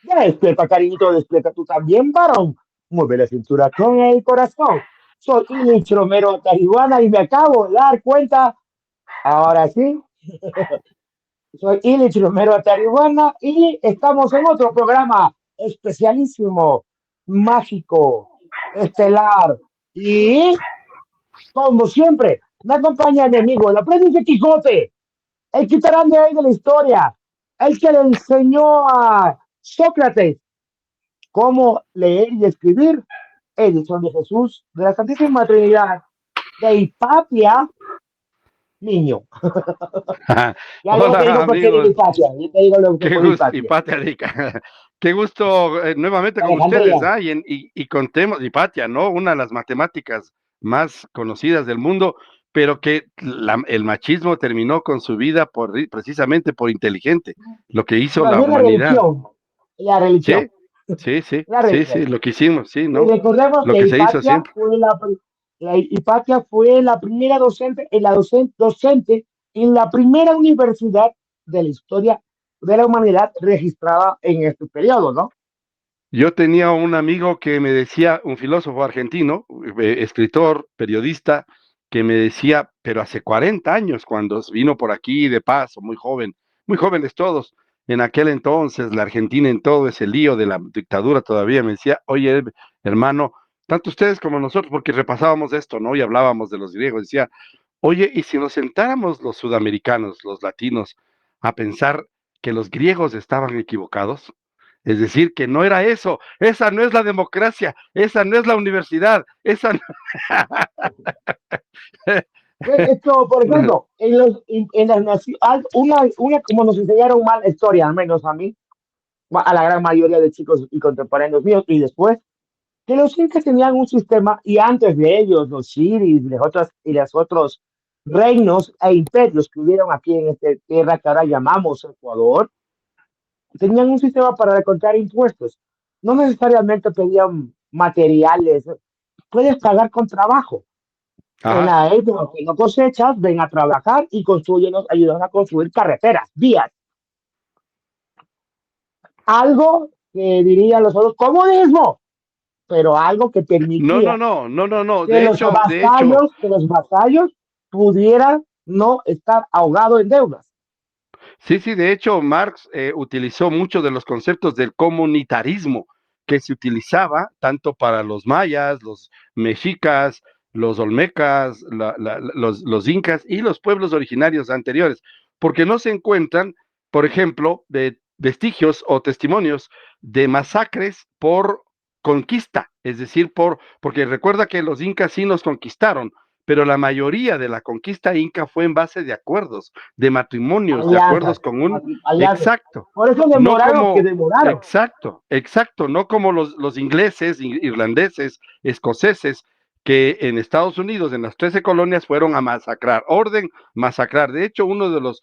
Ya despierta, cariñito, despierta tú también, varón. Mueve la cintura con el corazón. Soy Ilich Romero Tarihuana y me acabo de dar cuenta, ahora sí, soy Ilich Romero Tarihuana y estamos en otro programa especialísimo, mágico, estelar y, como siempre, me acompaña mi amigo, el aprendiz de Quijote, el quitarán de ahí de la historia, el que le enseñó a Sócrates cómo leer y escribir, edición de Jesús, de la Santísima Trinidad, de Hipatia, niño. Ya luego te Hola digo por qué digo amigos, Hipatia, ya te digo lo que qué fue gusto, Hipatia. Hipatia Rica, qué gusto nuevamente De con ustedes, Alejandría. y contemos, Hipatia, ¿no? Una de las matemáticas más conocidas del mundo, pero que el machismo terminó con su vida precisamente por inteligente, lo que hizo Más la bien la humanidad. religión, la religión, Sí, sí, sí, la sí, religión. sí, lo que hicimos, sí, Y ¿no? recordemos Lo que que se hizo siempre. Hipatia fue la primera docente, docente en la primera universidad de la historia de la humanidad registrada en este periodo, ¿no? Yo tenía un amigo que me decía, un filósofo argentino, escritor, periodista, que me decía, pero hace 40 años, cuando vino por aquí de paso, muy joven, muy jóvenes todos, en aquel entonces, la Argentina en todo ese lío de la dictadura todavía, me decía, oye, hermano, tanto ustedes como nosotros, porque repasábamos esto, ¿no? Y hablábamos de los griegos, decía, oye, ¿y si nos sentáramos los sudamericanos, los latinos, a pensar que los griegos estaban equivocados? Es decir, que no era eso, esa no es la democracia, esa no es la universidad, esa no... Esto, por ejemplo, en las naciones, como nos enseñaron mal la historia, al menos a mí, a la gran mayoría de chicos y contemporáneos míos, y después, que los incas tenían un sistema, y antes de ellos, los siris y los otros reinos e imperios que hubieron aquí en esta tierra que ahora llamamos Ecuador, tenían un sistema para recontar impuestos. No necesariamente pedían materiales, puedes pagar con trabajo. En Ajá, la época que no cosechas, ven a trabajar y construyenos, ayudan a construir carreteras, vías. Algo que dirían los otros, comunismo, pero algo que no, no, permitía no, no, no, no, que que los vasallos pudieran no estar ahogados en deudas. sí, sí, de hecho, Marx utilizó muchos de los conceptos del comunitarismo que se utilizaba tanto para los mayas, los mexicas, los olmecas, los incas y los pueblos originarios anteriores, porque no se encuentran, por ejemplo, de vestigios o testimonios de masacres por conquista, es decir, porque recuerda que los incas sí nos conquistaron, pero la mayoría de la conquista inca fue en base de acuerdos, de matrimonios, de Alianzas, acuerdos con un alianzas. exacto, Por eso no demoraron lo que como demoraron. exacto, exacto, no como los ingleses, irlandeses, escoceses, que en Estados Unidos, en las 13 colonias, fueron a masacrar, orden masacrar. De hecho, uno de los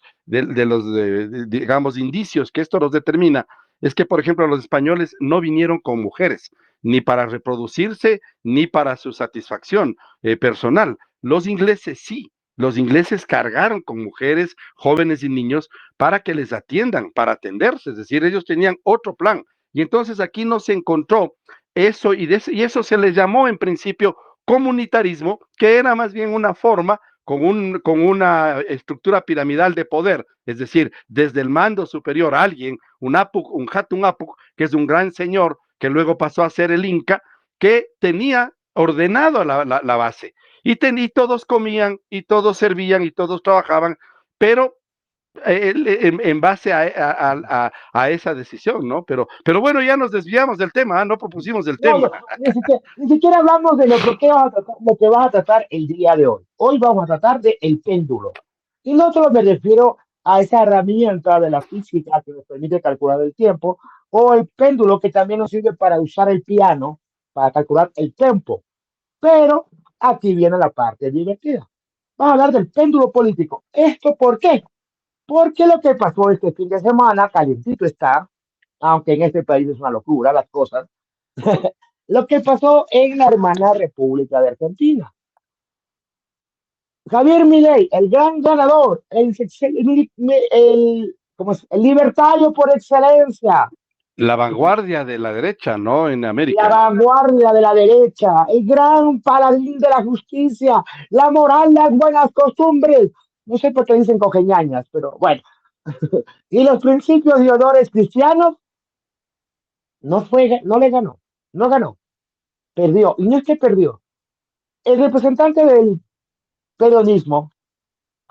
digamos, indicios que esto nos determina es que, por ejemplo, los españoles no vinieron con mujeres, ni para reproducirse, ni para su satisfacción personal. Los ingleses sí, los ingleses cargaron con mujeres, jóvenes y niños para que les atiendan, para atenderse, es decir, ellos tenían otro plan. Y entonces aquí no se encontró eso y eso se les llamó en principio comunitarismo, que era más bien una forma con una estructura piramidal de poder, es decir, desde el mando superior a alguien, un Hatun Apuk, que es un gran señor que luego pasó a ser el Inca, que tenía ordenado la base. Y todos comían, y todos servían, y todos trabajaban, pero en base a esa decisión, ¿no? Pero bueno, ya nos desviamos del tema, ¿eh? No propusimos el No, tema. no, ni siquiera hablamos de lo que vas a tratar el día de hoy. Hoy vamos a tratar de el péndulo. Y no solo me refiero a esa herramienta de la física que nos permite calcular el tiempo, o el péndulo que también nos sirve para usar el piano, para calcular el tiempo. Pero aquí viene la parte divertida. Vamos a hablar del péndulo político. ¿Esto por qué? Porque lo que pasó este fin de semana, calientito está, aunque en este país es una locura las cosas, lo que pasó en la hermana República de Argentina. Javier Milei, el gran ganador, ¿cómo es? El libertario por excelencia, La vanguardia de la derecha, ¿no? En La América. vanguardia de la derecha, el gran paladín de la justicia, la moral, las buenas costumbres. No sé por qué dicen cogeñañas, pero bueno. Y los principios y honores cristianos no le ganó, no ganó, perdió. Y no es que perdió. El representante del peronismo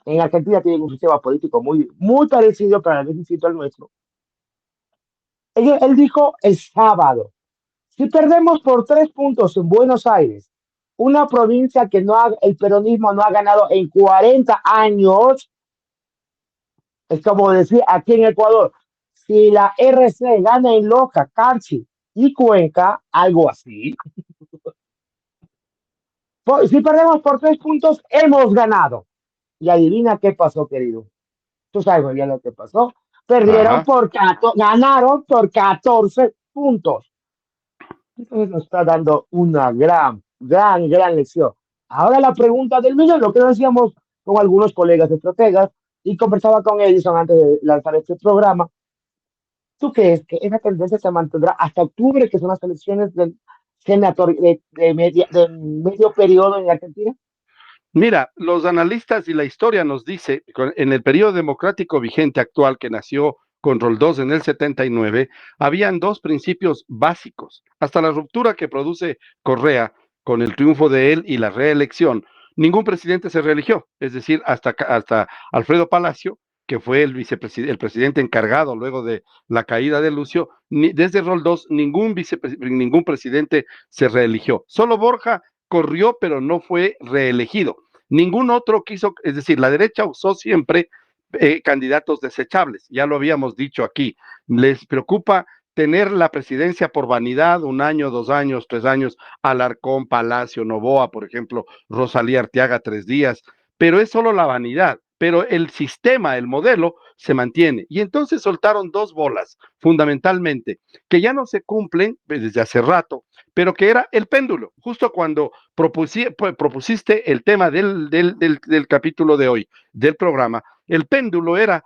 en Argentina tiene un sistema político muy parecido, para el distinto al nuestro. Él dijo el sábado: si perdemos por 3 puntos en Buenos Aires, una provincia que el peronismo no ha ganado en 40 años, es como decir aquí en Ecuador, si la RC gana en Loja, Carchi y Cuenca, algo así. Si perdemos por 3 puntos, hemos ganado. Y adivina qué pasó, querido. Tú sabes muy bien lo que pasó. Ajá. Ganaron por 14 puntos. Entonces nos está dando una gran lección. Ahora la pregunta del millón, lo que decíamos con algunos colegas estrategas y conversaba con Edison antes de lanzar este programa. ¿Tú crees que esa tendencia se mantendrá hasta octubre, que son las elecciones del senador de medio periodo en Argentina? Mira, los analistas y la historia nos dice, en el periodo democrático vigente actual que nació con Roldós en el 79, habían dos principios básicos. Hasta la ruptura que produce Correa con el triunfo de él y la reelección, ningún presidente se reeligió. Es decir, hasta Alfredo Palacio, que fue el presidente encargado luego de la caída de Lucio, desde Roldós ningún presidente se reeligió. Solo Borja corrió, pero no fue reelegido. Ningún otro quiso, es decir, la derecha usó siempre candidatos desechables, ya lo habíamos dicho aquí. Les preocupa tener la presidencia por vanidad, 1 año, 2 años, 3 años, Alarcón, Palacio, Novoa, por ejemplo, Rosalía Arteaga, 3 días, pero es solo la vanidad. Pero el sistema, el modelo, se mantiene. Y entonces soltaron dos bolas, fundamentalmente, que ya no se cumplen desde hace rato, pero que era el péndulo. Justo cuando propusiste el tema del capítulo de hoy, del programa, el péndulo era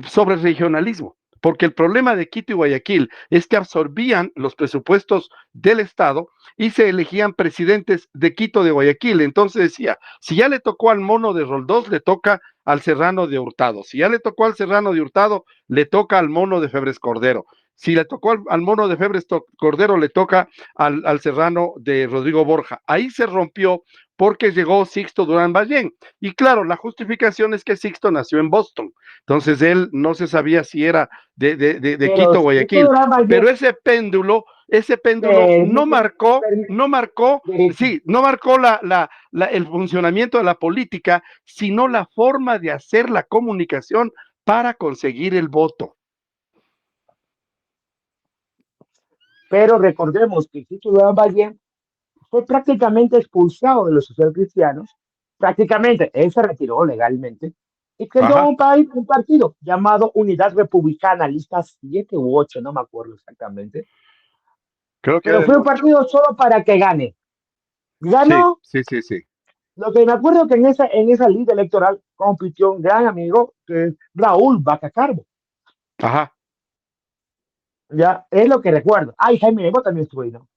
sobre regionalismo, porque el problema de Quito y Guayaquil es que absorbían los presupuestos del Estado y se elegían presidentes de Quito, de Guayaquil. Entonces decía, si ya le tocó al mono de Roldós, le toca al serrano de Hurtado. Si ya le tocó al serrano de Hurtado, le toca al mono de Febres Cordero. Si le tocó al mono de Febres Cordero, le toca al serrano de Rodrigo Borja. Ahí se rompió porque llegó Sixto Durán Ballén. Y claro, la justificación es que Sixto nació en Boston. Entonces él no se sabía si era de Pero Quito o si tú Guayaquil. drama Pero bien, ese péndulo no marcó el funcionamiento de la política, sino la forma de hacer la comunicación para conseguir el voto. pero recordemos que Tito Valle fue prácticamente expulsado de los socialcristianos, prácticamente, él se retiró legalmente y creó Ajá. un partido llamado Unidad Republicana, lista 7 u 8, no me acuerdo exactamente, Creo que pero era fue el un 8. partido solo para que gane. Sí, Ganó. sí, sí, sí. Lo que me acuerdo que en esa lista electoral compitió un gran amigo que es Raúl Bacacarbo. Ajá. Ya es lo que recuerdo. Ay, Jaime Evo también estuvo ahí, ¿no?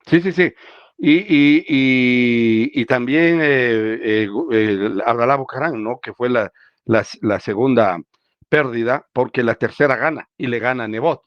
Sí, sí, sí. Y también Abdalá Bucarán, ¿no? Que fue la segunda pérdida, porque la tercera gana y le gana a Nebot.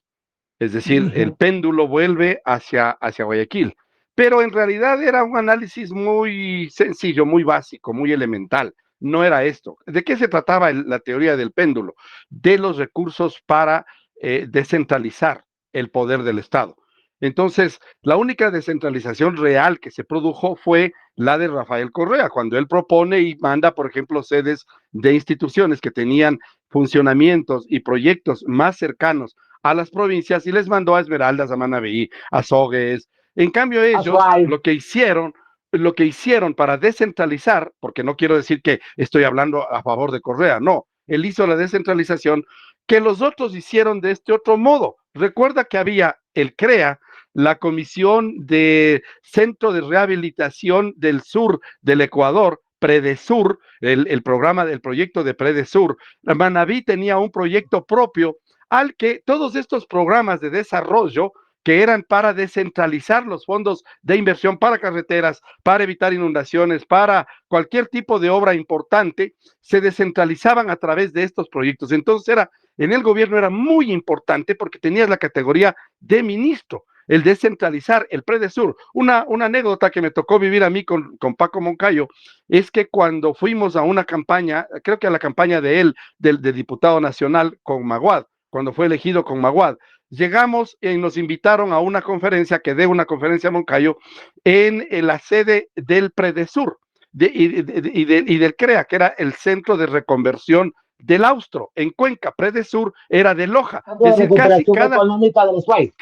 Es decir, el péndulo vuelve hacia Guayaquil. Pero en realidad era un análisis muy sencillo, muy básico, muy elemental. No era esto. ¿De qué se trataba la teoría del péndulo? De los recursos para descentralizar el poder del Estado. Entonces, la única descentralización real que se produjo fue la de Rafael Correa, cuando él propone y manda, por ejemplo, sedes de instituciones que tenían funcionamientos y proyectos más cercanos a las provincias y les mandó a Esmeraldas, a Manabí, a Sogues. En cambio, ellos Azuay. lo que hicieron para descentralizar, porque no quiero decir que estoy hablando a favor de Correa, no, él hizo la descentralización que los otros hicieron de este otro modo. Recuerda que había el CREA, la Comisión de Centro de Rehabilitación del Sur del Ecuador, Predesur, el programa del proyecto de Predesur. Manabí tenía un proyecto propio al que todos estos programas de desarrollo que eran para descentralizar los fondos de inversión para carreteras, para evitar inundaciones, para cualquier tipo de obra importante, se descentralizaban a través de estos proyectos. Entonces en el gobierno era muy importante porque tenías la categoría de ministro, el descentralizar el Predesur. Una anécdota que me tocó vivir a mí con Paco Moncayo es que cuando fuimos a una campaña, creo que a la campaña de él, del diputado nacional con Maguad, cuando fue elegido con Maguad, llegamos y nos invitaron a una conferencia, que dé una conferencia a Moncayo, en la sede del Predesur y del CREA, que era el Centro de Reconversión del Austro, en Cuenca. Predesur era de Loja. De Es decir, casi recuperación económica del SWAI,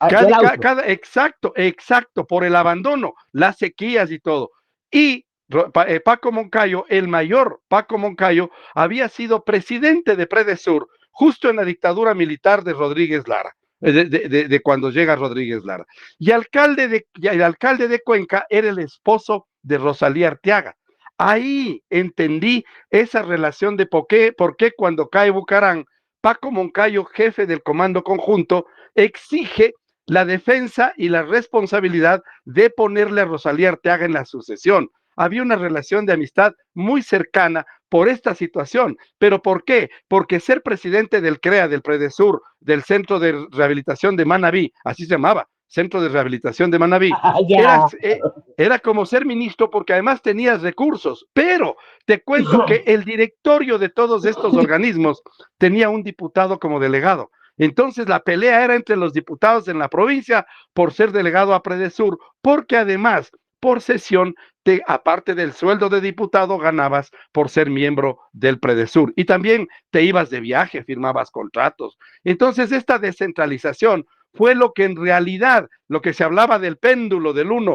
del Austro. exacto, por el abandono, las sequías y todo. Y Paco Moncayo, el mayor Paco Moncayo, había sido presidente de Predesur justo en la dictadura militar de Rodríguez Lara, de cuando llega Rodríguez Lara. Y el alcalde de Cuenca era el esposo de Rosalía Arteaga. Ahí entendí esa relación de por qué cuando cae Bucarán, Paco Moncayo, jefe del Comando Conjunto, exige la defensa y la responsabilidad de ponerle a Rosalía Arteaga en la sucesión. Había una relación de amistad muy cercana por esta situación. ¿Pero por qué? Porque ser presidente del CREA, del Predesur, del Centro de Rehabilitación de Manabí, así se llamaba, Centro de Rehabilitación de Manabí, era como ser ministro porque además tenías recursos, pero te cuento que el directorio de todos estos organismos tenía un diputado como delegado. Entonces la pelea era entre los diputados en la provincia por ser delegado a Predesur, porque además, por sesión, aparte del sueldo de diputado, ganabas por ser miembro del Predesur. Y también te ibas de viaje, firmabas contratos. Entonces esta descentralización fue lo que en realidad, lo que se hablaba del péndulo del un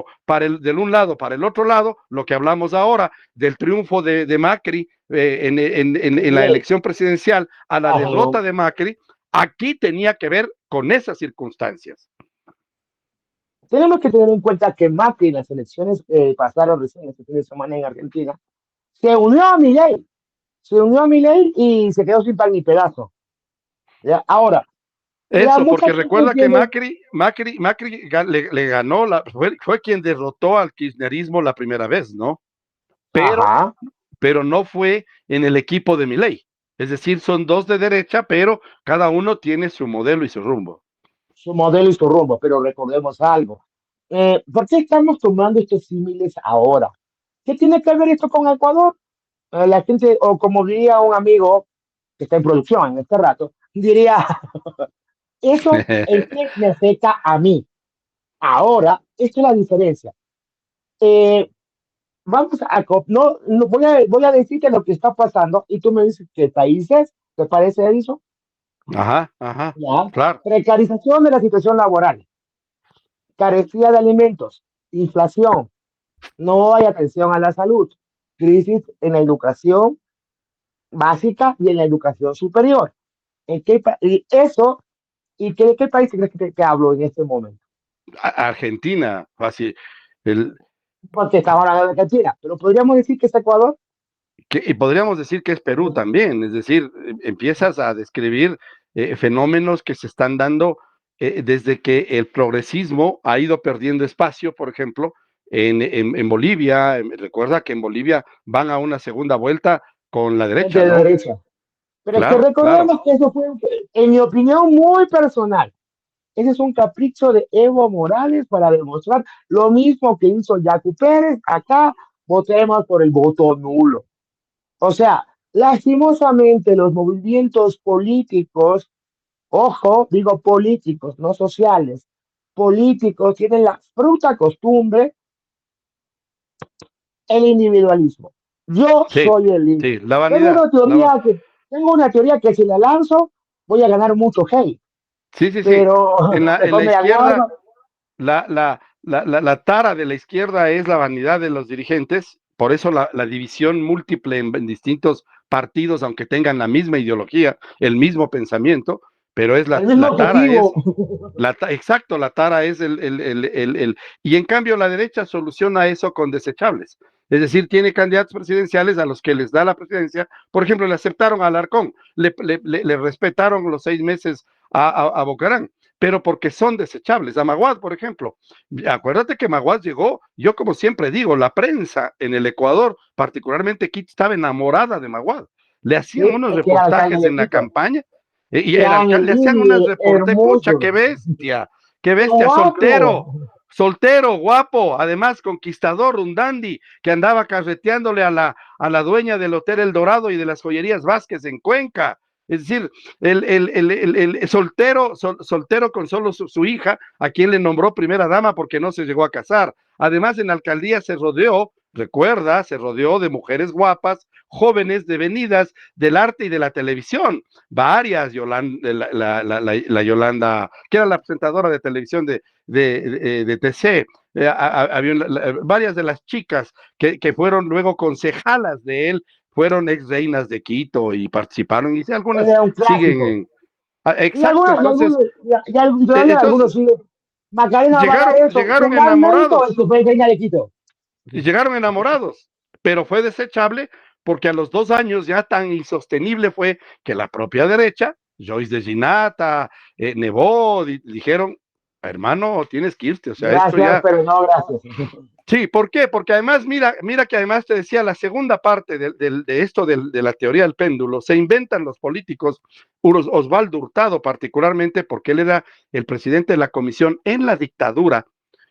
lado para el otro lado, lo que hablamos ahora del triunfo de Macri en la elección presidencial a la derrota de Macri, aquí tenía que ver con esas circunstancias. Tenemos que tener en cuenta que Macri en las elecciones pasaron recién este fin de semana en Argentina, se unió a Milei y se quedó sin pan ni pedazo. ¿Ya? Ahora, eso, porque recuerda que Macri le ganó, fue quien derrotó al kirchnerismo la primera vez, ¿no? Pero no fue en el equipo de Milei. Es decir, son dos de derecha, pero cada uno tiene su modelo y su rumbo. Su modelo y su rumbo, pero recordemos algo. ¿Por qué estamos tomando estos símiles ahora? ¿Qué tiene que ver esto con Ecuador? La gente, o como diría un amigo que está en producción en este rato, diría, eso en qué me afecta a mí. Ahora, esta es la diferencia. Vamos a, no voy a decirte lo que está pasando y tú me dices qué países, ¿te parece eso? Ajá, ¿Ya? claro. Precarización de la situación laboral, carecía de alimentos, inflación, no hay atención a la salud, crisis en la educación básica y en la educación superior. Y eso, ¿y qué país crees que hablo en este momento? Argentina, así, el, Porque estamos hablando de Argentina, pero podríamos decir que es Ecuador. y podríamos decir que es Perú también, es decir, empiezas a describir fenómenos que se están dando desde que el progresismo ha ido perdiendo espacio, por ejemplo, en Bolivia. Recuerda que en Bolivia van a una segunda vuelta con la derecha, De la ¿no? derecha. Pero es que Claro, claro. recordemos que eso fue, en mi opinión muy personal, ese es un capricho de Evo Morales para demostrar lo mismo que hizo Yacu Pérez. Acá votemos por el voto nulo. O sea, lastimosamente los movimientos políticos, ojo, digo políticos, no sociales, políticos tienen la fruta costumbre, el individualismo. Yo Sí, soy el líder. sí, la vanidad. Tengo una teoría que si la lanzo voy a ganar mucho hate, Sí, sí, sí. pero En la después me da izquierda, guardo. la tara de la izquierda es la vanidad de los dirigentes, por eso la división múltiple en distintos partidos, aunque tengan la misma ideología, el mismo pensamiento, pero es El mismo la tara es, objetivo. exacto, la tara es y en cambio la derecha soluciona eso con desechables. Es decir, tiene candidatos presidenciales a los que les da la presidencia. Por ejemplo, le aceptaron a Alarcón, le respetaron los 6 meses a Bucarán, pero porque son desechables. A Maguad, por ejemplo, acuérdate que Maguad llegó, yo como siempre digo, la prensa en el Ecuador, particularmente Quito, estaba enamorada de Maguad. Le hacían Sí, unos es que era alcalde reportajes de en la Quito. campaña y el Gran alcalde le hacían unos y reportes, pucha, hermoso. qué bestia, soltero, Guapo. soltero, guapo, además conquistador, un dandy, que andaba carreteándole a la dueña del Hotel El Dorado y de las joyerías Vázquez en Cuenca. Es decir, el soltero con solo su hija, a quien le nombró primera dama porque no se llegó a casar. Además, en la alcaldía se rodeó, recuerda, se rodeó de mujeres guapas, jóvenes, devenidas del arte y de la televisión. Varias, Yolanda, la Yolanda, que era la presentadora de televisión de TC, había varias de las chicas que fueron luego concejalas de él, fueron ex reinas de Quito y participaron, y algunas Era un siguen clásico. exacto, entonces, Y todavía algunos entonces siguen. Macarena llegaron, Vargas, eso, llegaron ¿finalmente o enamorados, es que fue reina de Quito? llegaron enamorados, pero fue desechable porque a los 2 años ya tan insostenible fue que la propia derecha, Joyce de Ginata, Nebot, dijeron, hermano, tienes que irte, o sea, esto Gracias, ya. pero no gracias. Sí, ¿por qué? Porque además, mira que además te decía, la segunda parte de esto de la teoría del péndulo, se inventan los políticos, Osvaldo Hurtado particularmente, porque él era el presidente de la comisión en la dictadura,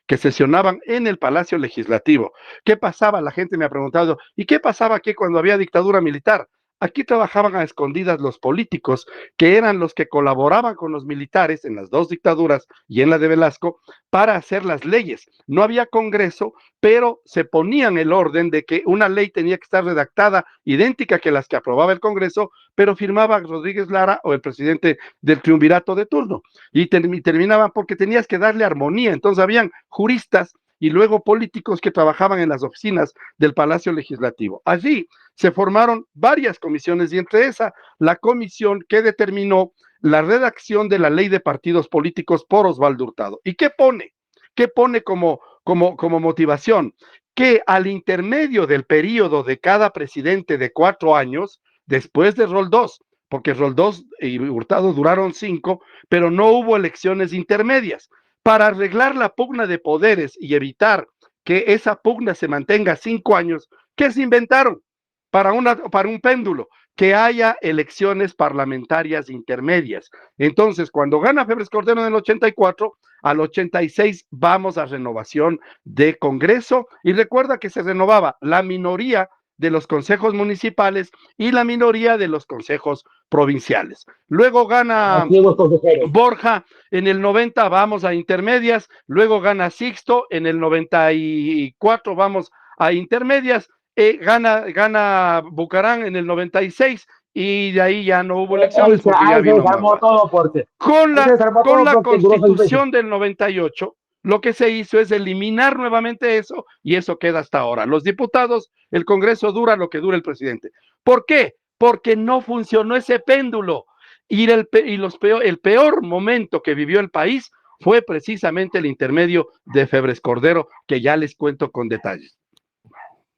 que sesionaban en el Palacio Legislativo. ¿Qué pasaba? La gente me ha preguntado, ¿y qué pasaba aquí cuando había dictadura militar? Aquí trabajaban a escondidas los políticos, que eran los que colaboraban con los militares en las dos dictaduras y en la de Velasco para hacer las leyes. No había Congreso, pero se ponían el orden de que una ley tenía que estar redactada idéntica que las que aprobaba el Congreso, pero firmaba Rodríguez Lara o el presidente del triunvirato de turno. Y terminaban porque tenías que darle armonía. Entonces habían juristas y luego políticos que trabajaban en las oficinas del Palacio Legislativo. Allí se formaron varias comisiones y entre esa la comisión que determinó la redacción de la ley de partidos políticos por Osvaldo Hurtado. ¿Y qué pone? ¿Qué pone como motivación? Que al intermedio del periodo de cada presidente de 4 años, después de Roldós, porque Roldós y Hurtado duraron 5, pero no hubo elecciones intermedias. Para arreglar la pugna de poderes y evitar que esa pugna se mantenga 5 años, ¿qué se inventaron? Para un péndulo, que haya elecciones parlamentarias intermedias. Entonces, cuando gana Febres Cordero en el 84, al 86 vamos a renovación de Congreso y recuerda que se renovaba la minoría de los consejos municipales y la minoría de los consejos provinciales. Luego gana Antiguos consejeros. Borja en el 90, vamos a intermedias, luego gana Sixto en el 94, vamos a intermedias, gana Bucarán en el 96 y de ahí ya no hubo elecciones porque ya Ahí se vino desarmó Maguad. todo porque. Con Ahí se la, desarmó con todo la porque duró 6 meses. constitución del 98, lo que se hizo es eliminar nuevamente eso y eso queda hasta ahora. Los diputados, el Congreso dura lo que dura el presidente. ¿Por qué? Porque no funcionó ese péndulo el peor momento que vivió el país fue precisamente el intermedio de Febres Cordero, que ya les cuento con detalles.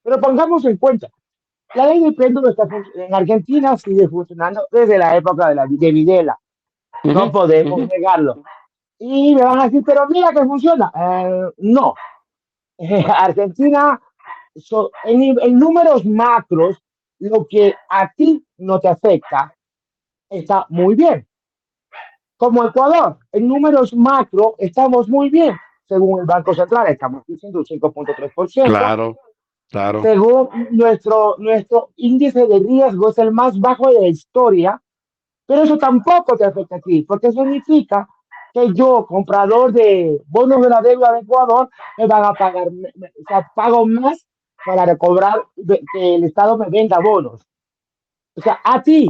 Pero pongamos en cuenta, la ley de péndulo en Argentina sigue funcionando desde la época de Videla. No podemos negarlo. Y me van a decir, pero mira que funciona. No. Argentina, en números macros, lo que a ti no te afecta está muy bien. Como Ecuador, en números macro estamos muy bien. Según el Banco Central, estamos diciendo un 5.3%. Claro, claro. Según nuestro índice de riesgo es el más bajo de la historia, pero eso tampoco te afecta a ti, porque significa que yo, comprador de bonos de la deuda de Ecuador, me van a pagar, o sea, pago más para recobrar que el Estado me venda bonos. O sea, a ti,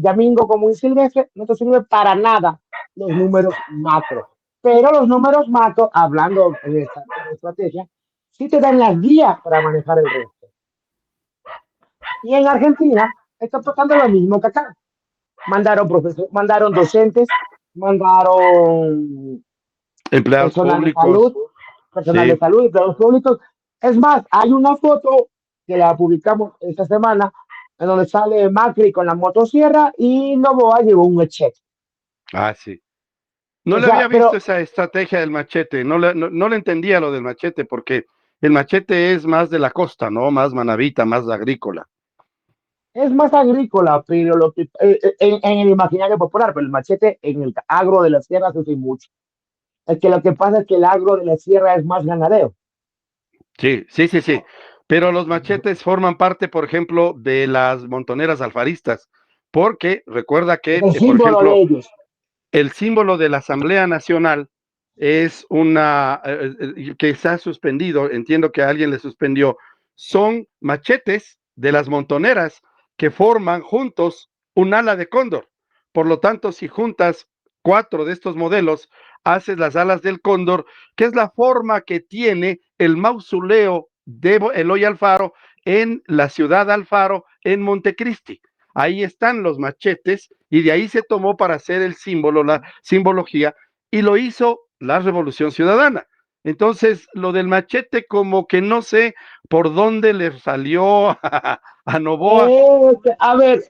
Yamingo, como un silvestre, no te sirve para nada los números macro. Pero los números macro, hablando de estrategia, sí te dan las guías para manejar el resto. Y en Argentina está pasando lo mismo que acá. Mandaron docentes, mandaron Empleados personal de públicos, salud, personal de sí. salud, empleados públicos, Es más, hay una foto que la publicamos esta semana en donde sale Macri con la motosierra y Novoa llevó un machete. Ah, sí. No O le sea, había visto pero esa estrategia del machete, no le entendía lo del machete, porque el machete es más de la costa, ¿no? Más manavita, más agrícola. es más agrícola, pero lo que en el imaginario popular, pero el machete en el agro de la sierra se usa mucho. Es que lo que pasa es que el agro de la sierra es más ganadero. Sí, sí, sí, sí. Pero los machetes forman parte, por ejemplo, de las montoneras alfaristas, porque recuerda Es que, el por símbolo de ejemplo, ellos. el símbolo de la Asamblea Nacional es que se ha suspendido, entiendo que a alguien le suspendió, son machetes de las montoneras que forman juntos un ala de cóndor. Por lo tanto, si juntas 4 de estos modelos, haces las alas del cóndor, que es la forma que tiene el mausoleo de Eloy Alfaro en la ciudad Alfaro, en Montecristi. Ahí están los machetes y de ahí se tomó para hacer el símbolo, la simbología, y lo hizo la Revolución Ciudadana. Entonces, lo del machete como que no sé por dónde le salió a Novoa. A ver,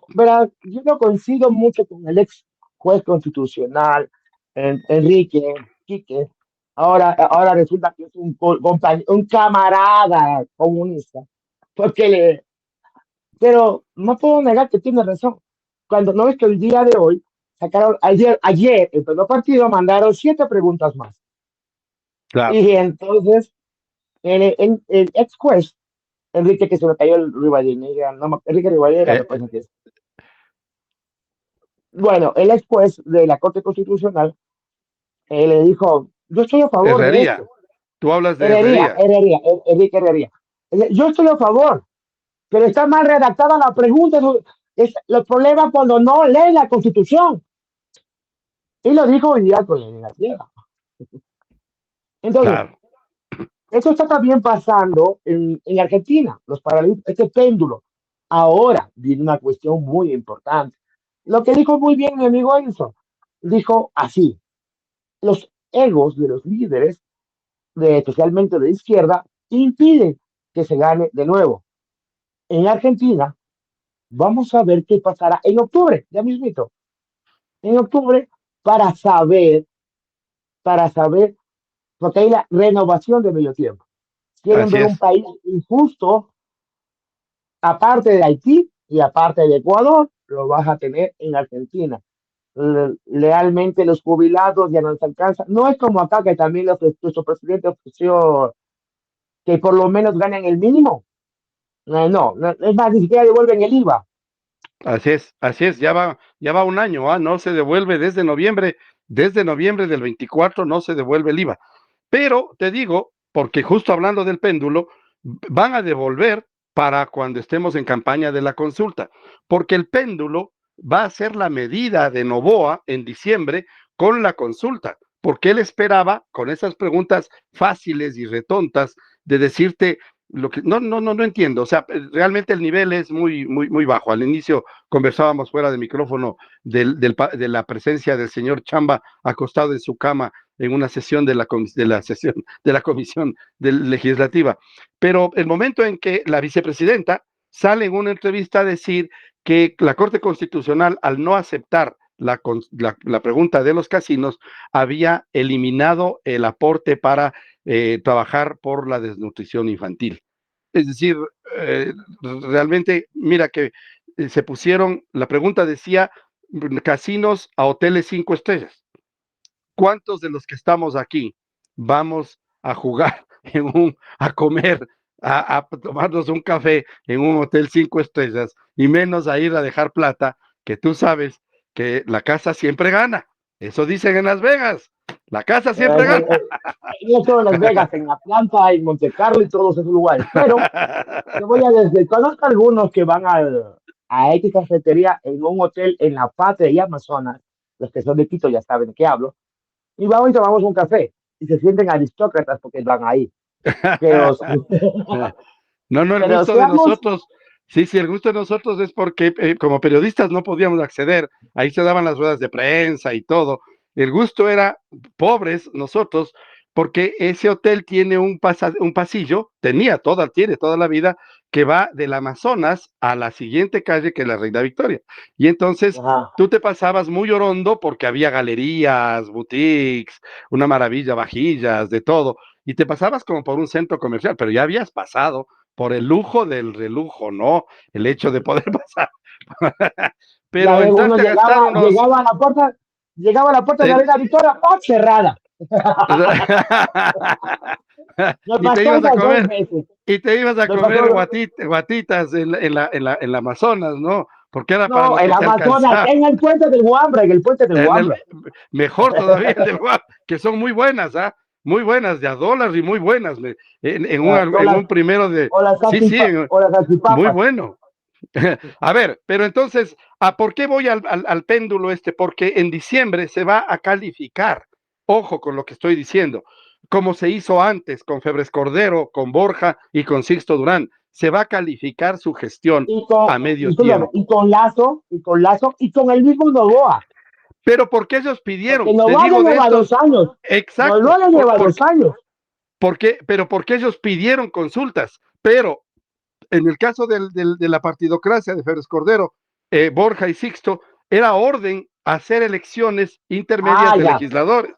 verá, yo no coincido mucho con el ex juez constitucional, Enrique Quique. Ahora resulta que es un camarada comunista. Porque pero no puedo negar que tiene razón. Cuando no es que el día de hoy sacaron, ayer, en todo partido, mandaron 7 preguntas más. Claro, Y entonces, el ex juez, Enrique, que se me cayó el Rivadeneira, no, Enrique Rivadeneira, me eh, parece que es. Bueno, el ex juez de la Corte Constitucional le dijo, yo estoy a favor de Herrería. esto. Tú hablas de Herrería. Enrique Herrería. Yo estoy a favor, pero está mal redactada la pregunta. Es los problemas cuando no lee la Constitución. Y lo dijo hoy día con la tierra. Entonces, Claro, eso está también pasando en Argentina, los paralímpicos, este péndulo. Ahora viene una cuestión muy importante. Lo que dijo muy bien mi amigo Enzo, dijo así, los egos de los líderes, especialmente de izquierda, impiden que se gane de nuevo. En Argentina, vamos a ver qué pasará en octubre, ya mismito, en octubre, para saber, para saber, porque hay la renovación de medio tiempo. Quieren así ver un es, país injusto, aparte de Haití y aparte de Ecuador, lo vas a tener en Argentina. Realmente los jubilados ya no les alcanza. No es como acá que también nuestro presidente ofreció que por lo menos ganen el mínimo. No, es más, ni siquiera devuelven el IVA. así es, ya va un año, no se devuelve desde noviembre del 24 no se devuelve el IVA. Pero te digo, porque justo hablando del péndulo, van a devolver para cuando estemos en campaña de la consulta, porque el péndulo va a ser la medida de Novoa en diciembre con la consulta, porque él esperaba con esas preguntas fáciles y retontas de decirte lo que no entiendo, o sea, realmente el nivel es muy muy muy bajo. Al inicio conversábamos fuera de micrófono de la presencia del señor Chamba acostado en su cama en una sesión de la comisión legislativa. Pero el momento en que la vicepresidenta sale en una entrevista a decir que la Corte Constitucional, al no aceptar la pregunta de los casinos, había eliminado el aporte para trabajar por la desnutrición infantil. Es decir, eh, realmente, mira que se pusieron, la pregunta decía casinos a hoteles 5 estrellas. ¿Cuántos de los que estamos aquí vamos a jugar a comer, a tomarnos un café en un hotel 5 estrellas y menos a ir a dejar plata, que tú sabes que la casa siempre gana? Eso dicen en Las Vegas, la casa siempre gana. No solo en Las Vegas, en Atlanta, en Monte Carlo y todos esos lugares. Pero te voy a desde conozco algunos que van a X cafetería en un hotel en La Patria y Amazonas. Los que son de Quito ya saben de qué hablo. Y vamos y tomamos un café. Y se sienten aristócratas porque van ahí. Pero, No, el pero gusto de seamos, nosotros, sí, sí, el gusto de nosotros es porque como periodistas no podíamos acceder, ahí se daban las ruedas de prensa y todo. El gusto era pobres nosotros, porque ese hotel tiene un pasillo, tiene toda la vida, que va del Amazonas a la siguiente calle, que es la Reina Victoria. Y entonces Ajá. tú te pasabas muy orondo porque había galerías, boutiques, una maravilla, vajillas, de todo, y te pasabas como por un centro comercial, pero ya habías pasado por el lujo del relujo, ¿no? El hecho de poder pasar. Ya Pero ves, uno entraste a gastar unos... llegaba a la puerta de la te- Reina Victoria, ¡pam! Cerrada. Me y te pasó ibas a esas dos comer, veces. y te ibas a Me comer pasó, guatitas en la Amazonas, ¿no? Porque era para no, lo el que te Amazonas, alcanzaba. en el puente del Guambra, en el puente del En el, Guambra. mejor todavía el del Guam, que son muy buenas, ¿ah? Muy buenas, de a dólar y muy buenas. En un primero de, sí, sí, O las muy salchipapas. bueno. A ver, pero entonces, ¿por qué voy al péndulo este? Porque en diciembre se va a calificar, ojo con lo que estoy diciendo, como se hizo antes con Febres Cordero, con Borja y con Sixto Durán. Se va a calificar su gestión a medio Discúlpame, tiempo. y con el mismo Novoa. Pero ¿por qué ellos Porque pidieron? Te Novoa ya digo de lleva estos, 2 años. exacto, Novoa ya lleva 2 años. pero porque ellos pidieron consultas, pero en el caso de la partidocracia de Férez Cordero, Borja y Sixto, era orden hacer elecciones intermedias Ah, de ya. legisladores.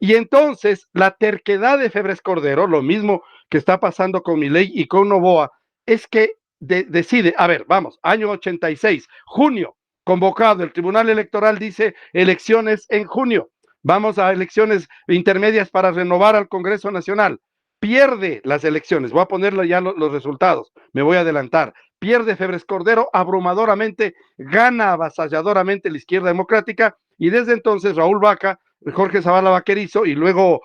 Y entonces la terquedad de Febres Cordero, lo mismo que está pasando con Milei y con Novoa, es que decide, a ver, vamos, año 86, junio, convocado, el Tribunal Electoral dice elecciones en junio, vamos a elecciones intermedias para renovar al Congreso Nacional, pierde las elecciones, voy a ponerle ya los resultados, me voy a adelantar, pierde Febres Cordero abrumadoramente, gana avasalladoramente la izquierda democrática y desde entonces Raúl Vaca, Jorge Zavala Vaquerizo y luego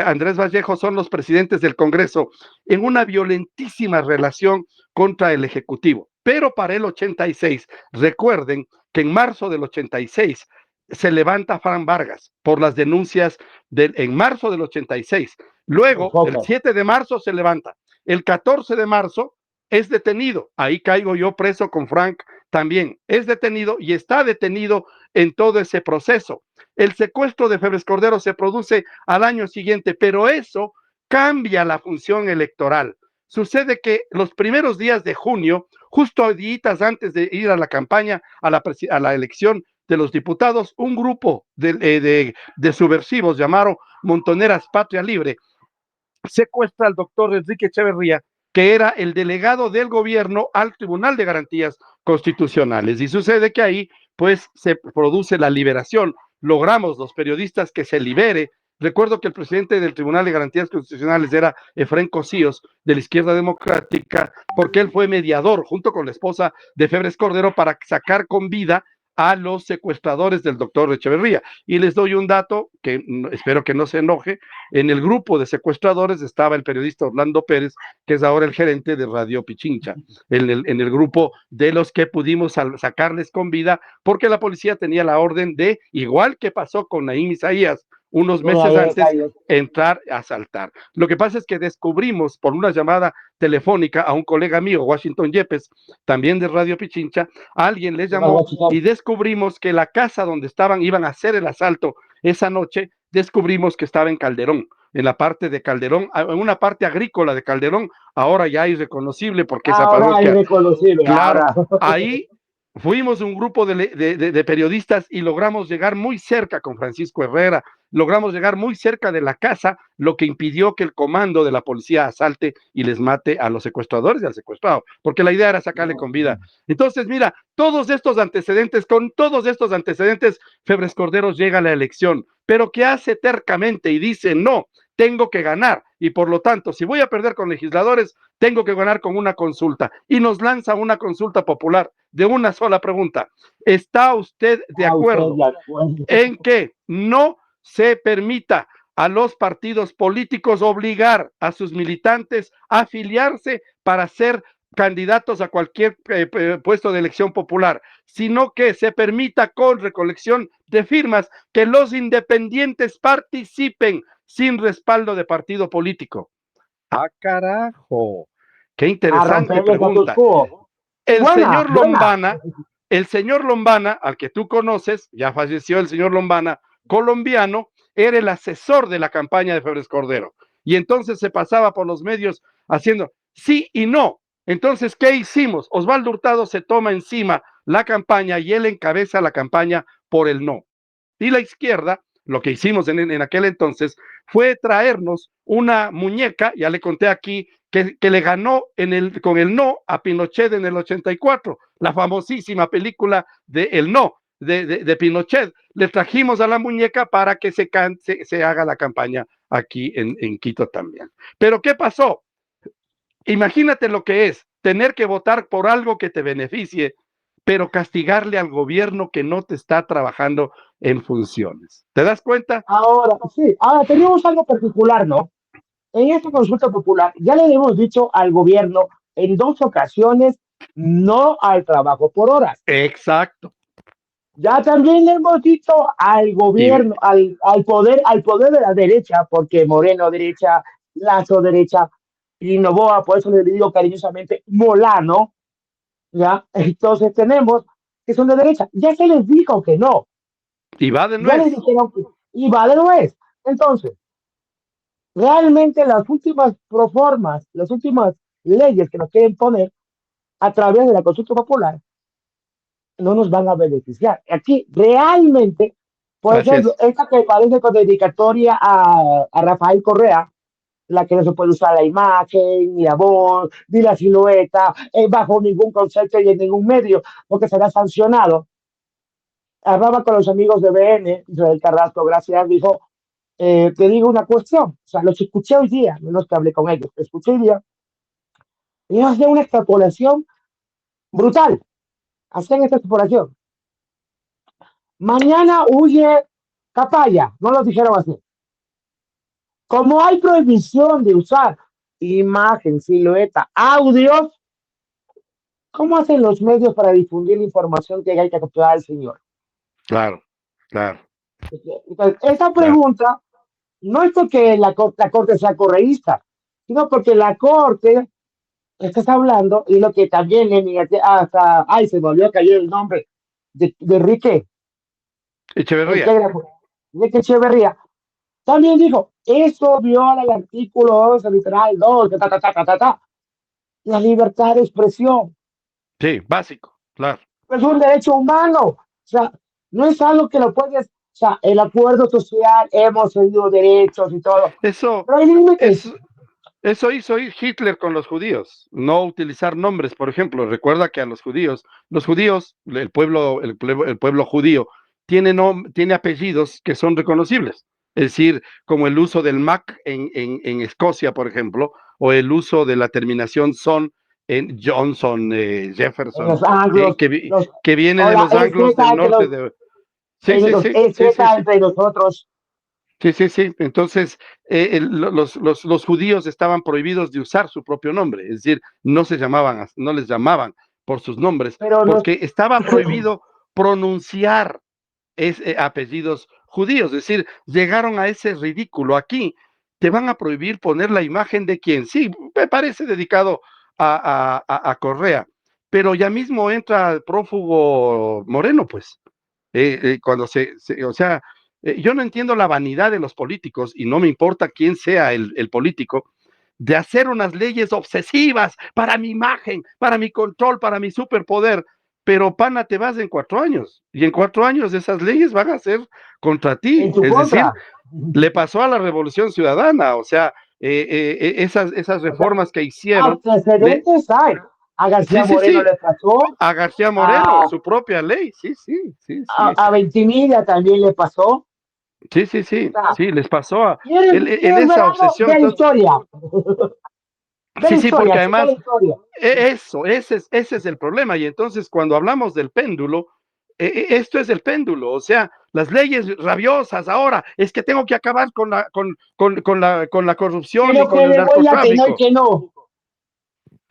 Andrés Vallejo son los presidentes del Congreso en una violentísima relación contra el Ejecutivo. Pero para el 86, recuerden que en marzo del 86 se levanta Fran Vargas por las denuncias en marzo del 86. Luego, el 7 de marzo se levanta. El 14 de marzo es detenido. Ahí caigo yo preso con Frank también. Es detenido y está detenido en todo ese proceso. El secuestro de Febres Cordero se produce al año siguiente, pero eso cambia la función electoral. Sucede que los primeros días de junio, justo días antes de ir a la campaña, a la elección de los diputados, un grupo de subversivos llamado Montoneras Patria Libre secuestra al doctor Enrique Echeverría, que era el delegado del gobierno al Tribunal de Garantías Constitucionales. Y sucede que ahí, pues, se produce la liberación. Logramos los periodistas que se libere. Recuerdo que el presidente del Tribunal de Garantías Constitucionales era Efrén Cosíos, de la Izquierda Democrática, porque él fue mediador, junto con la esposa de Febres Cordero, para sacar con vida a los secuestradores del doctor Echeverría. Y les doy un dato que espero que no se enoje. En el grupo de secuestradores estaba el periodista Orlando Pérez, que es ahora el gerente de Radio Pichincha, en el grupo de los que pudimos sacarles con vida, porque la policía tenía la orden de, igual que pasó con Naim Isaías, unos meses antes, entrar a asaltar. Lo que pasa es que descubrimos por una llamada telefónica a un colega mío, Washington Yepes, también de Radio Pichincha, alguien les llamó y descubrimos que la casa donde iban a hacer el asalto esa noche, descubrimos que estaba en Calderón, en la parte de Calderón, en una parte agrícola de Calderón, ahora ya irreconocible porque esa Ahora es parroquia, reconocible, claro, ahora. ahí fuimos un grupo de periodistas y logramos llegar muy cerca con Francisco Herrera, logramos llegar muy cerca de la casa, lo que impidió que el comando de la policía asalte y les mate a los secuestradores y al secuestrado, porque la idea era sacarle con vida. Entonces, mira, con todos estos antecedentes, Febres Cordero llega a la elección, pero que hace tercamente y dice, no, tengo que ganar, y por lo tanto, si voy a perder con legisladores, tengo que ganar con una consulta, y nos lanza una consulta popular de una sola pregunta. ¿Está usted de acuerdo en que no se permita a los partidos políticos obligar a sus militantes a afiliarse para ser candidatos a cualquier puesto de elección popular, sino que se permita con recolección de firmas que los independientes participen sin respaldo de partido político? ¡Ah, carajo! ¡Qué A interesante romper el status pregunta! quo. El Buena, señor buena. Lombana, el señor Lombana, al que tú conoces, ya falleció el señor Lombana, colombiano, era el asesor de la campaña de Febres Cordero. Y entonces se pasaba por los medios haciendo sí y no. Entonces, ¿qué hicimos? Osvaldo Hurtado se toma encima la campaña y él encabeza la campaña por el no. Y la izquierda, lo que hicimos en aquel entonces, fue traernos una muñeca, ya le conté aquí, que le ganó con el no a Pinochet en el 84, la famosísima película de El No, de Pinochet. Le trajimos a la muñeca para que se haga la campaña aquí en Quito también. Pero ¿qué pasó? Imagínate lo que es tener que votar por algo que te beneficie, pero castigarle al gobierno que no te está trabajando en funciones. ¿Te das cuenta? Ahora, sí, ahora tenemos algo particular, ¿no? En esta consulta popular ya le hemos dicho al gobierno en 2 ocasiones no al trabajo por horas. Exacto. Ya también le hemos dicho al Y, gobierno, al poder de la derecha, porque Moreno derecha, Lazo derecha, y Novoa, por eso le digo cariñosamente Molano, ¿ya? Entonces tenemos que son de derecha. Ya se les dijo que no, y va de ya les nuez. dijeron que, y vale no es. Entonces, realmente las últimas proformas, las últimas leyes que nos quieren poner a través de la consulta popular no nos van a beneficiar. Aquí realmente, por Así ejemplo, es. esta que parece con dedicatoria a Rafael Correa, la que no se puede usar la imagen, ni la voz, ni la silueta, bajo ningún concepto y en ningún medio, porque será sancionado. Hablaba con los amigos de BN, Israel Carrasco, gracias, dijo, te digo una cuestión, o sea, los escuché hoy día, no es que hablé con ellos, escuché hoy día, y hacen una extrapolación brutal, hacen esta extrapolación. Mañana huye Capaya, no lo dijeron así. Como hay prohibición de usar imagen, silueta, audios, ¿cómo hacen los medios para difundir la información que hay que capturar al señor? Claro, claro, Entonces, esta claro. pregunta no es porque la Corte sea correísta, sino porque la Corte está hablando, y lo que también hasta, ay, se me olvidó caer el nombre de Enrique, el que Echeverría. era Enrique Echeverría, también dijo, eso viola el artículo 11, literal 2, la libertad de expresión. Sí, básico, claro. Es un derecho humano. O sea, no es algo que lo puedes, o sea, el acuerdo social, hemos cedido derechos y todo. Eso, Pero hay límites. es, Eso hizo Hitler con los judíos, no utilizar nombres, por ejemplo. Recuerda que a los judíos, el pueblo judío, tiene apellidos que son reconocibles. Es decir, como el uso del Mac en Escocia, por ejemplo, o el uso de la terminación son en Johnson, En Jefferson, los anglos, los, que viene o de la los anglos EZ del entre norte los, de... Sí, sí, los sí, sí, sí, EZ sí. entre nosotros. Sí, sí, sí. Entonces, los judíos estaban prohibidos de usar su propio nombre, es decir, no les llamaban por sus nombres, Pero nos, porque estaba prohibido pronunciar apellidos judíos, es decir, llegaron a ese ridículo. Aquí te van a prohibir poner la imagen de quien, sí, me parece dedicado a Correa, pero ya mismo entra el prófugo Moreno, pues cuando o sea, yo no entiendo la vanidad de los políticos y no me importa quién sea el político, de hacer unas leyes obsesivas para mi imagen, para mi control, para mi superpoder, pero pana, te vas en 4 años y en 4 años esas leyes van a ser contra en ti, tu es contra. decir, le pasó a la Revolución Ciudadana, o sea, esas O sea, reformas que hicieron, antecedentes hay. A sí, García sí, Moreno sí, le pasó, a García Moreno, a, su propia ley, sí, sí, sí, sí, a Ventimiglia también le pasó. sí, sí, O sí, sea, sí, les pasó en ¿quieres ver esa algo? obsesión. Ve la Entonces, historia. Ve la sí, sí, porque historia, checa la además, historia. ese es el problema. Y entonces, cuando hablamos del péndulo, esto es el péndulo. O sea, las leyes rabiosas ahora es que tengo que acabar con la corrupción y Pero con que el le voy a que no y narcotráfico. que no.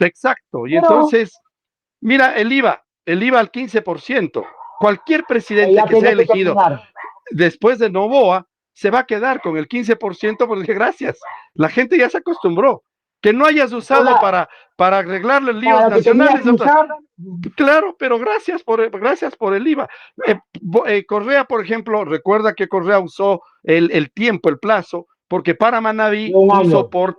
Exacto. Y Pero entonces, mira, el IVA al 15%. Cualquier presidente ella que sea tiene que elegido terminar. después de Novoa se va a quedar con el 15% porque gracias, la gente ya se acostumbró. que no hayas usado Una, para arreglar los líos para lo que tenías nacionales. que usar, Claro, pero gracias por el IVA. Correa, por ejemplo, recuerda que Correa usó el tiempo, el plazo, porque para de Manaví un puso año,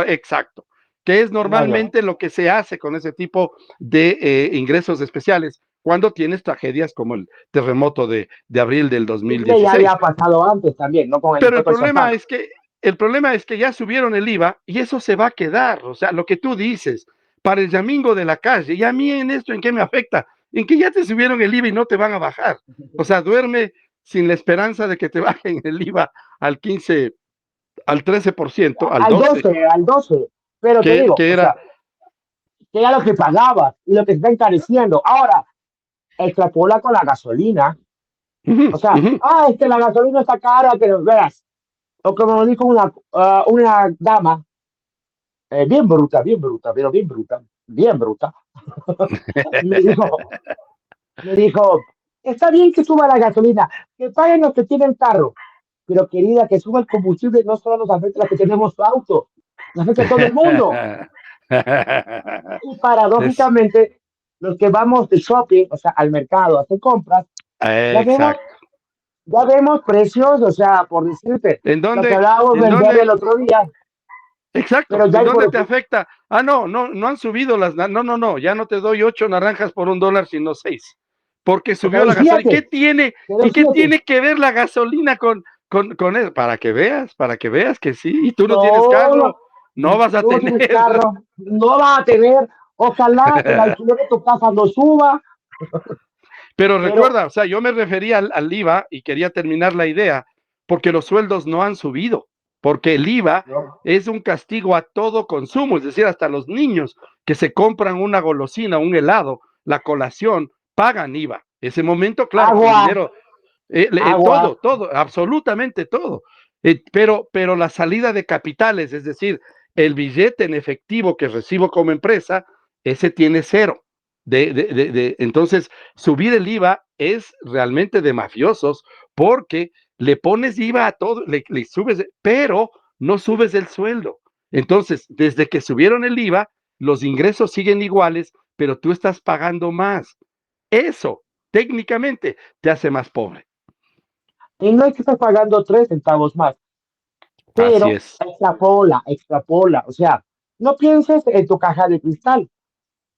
exacto, que es un año. normalmente lo que se hace con ese tipo de ingresos especiales cuando tienes tragedias como el terremoto de abril del Sí, que ya 2016. había pasado antes también, ¿no? Con el Pero efecto champán. el problema es que ya subieron el IVA y eso se va a quedar. O sea, lo que tú dices, para el llamingo de la calle, y a mí en esto, ¿en qué me afecta? En que ya te subieron el IVA y no te van a bajar. O sea, duerme sin la esperanza de que te bajen el IVA al 15, al 13%, al Al 12%, 12, al 12. Pero te digo, que o era. sea, que era lo que pagabas y lo que se está encareciendo. Ahora, extrapola con la gasolina. O sea, es que la gasolina está cara, que nos veas. O como me dijo una dama, pero bien bruta, me dijo, me dijo, está bien que suba la gasolina, que paguen los que tienen carro, pero querida, que suba el combustible no solo nos afecta a los que tenemos auto, nos afecta a todo el mundo. Y Es, paradójicamente, los que vamos de shopping, o sea, al mercado a hacer compras, ya vemos, exacto. ya vemos precios, o sea, por decirte, ¿En lo que dónde, hablábamos en del verde el dónde, otro día, pero exacto, ya ¿en hay por dónde te ejemplo, afecta? Ah, no, no, no han subido no, ya no te doy 8 naranjas por $1, sino 6, porque te subió doy la gasolina. siete, te doy ¿Y qué siete. tiene que ver la gasolina con eso? Para que veas que sí, y tú no tienes Todo, carro, no vas a tú no tener. tienes carro, no vas a tener, ojalá el alquiler de tu casa no suba, Pero pero recuerda, o sea, yo me refería al IVA y quería terminar la idea, porque los sueldos no han subido, porque el IVA no, es un castigo a todo consumo, es decir, hasta los niños que se compran una golosina, un helado, la colación, pagan IVA. Ese momento, claro, con agua, dinero, agua, todo, absolutamente todo. Pero la salida de capitales, es decir, el billete en efectivo que recibo como empresa, ese tiene cero. Entonces, subir el IVA es realmente de mafiosos porque le pones IVA a todo, le subes, pero no subes el sueldo. Entonces, desde que subieron el IVA, los ingresos siguen iguales, pero tú estás pagando más. Eso, técnicamente, te hace más pobre. y no es que estés pagando 3 centavos más, Así pero es. extrapola, extrapola, o sea, no pienses en tu caja de cristal,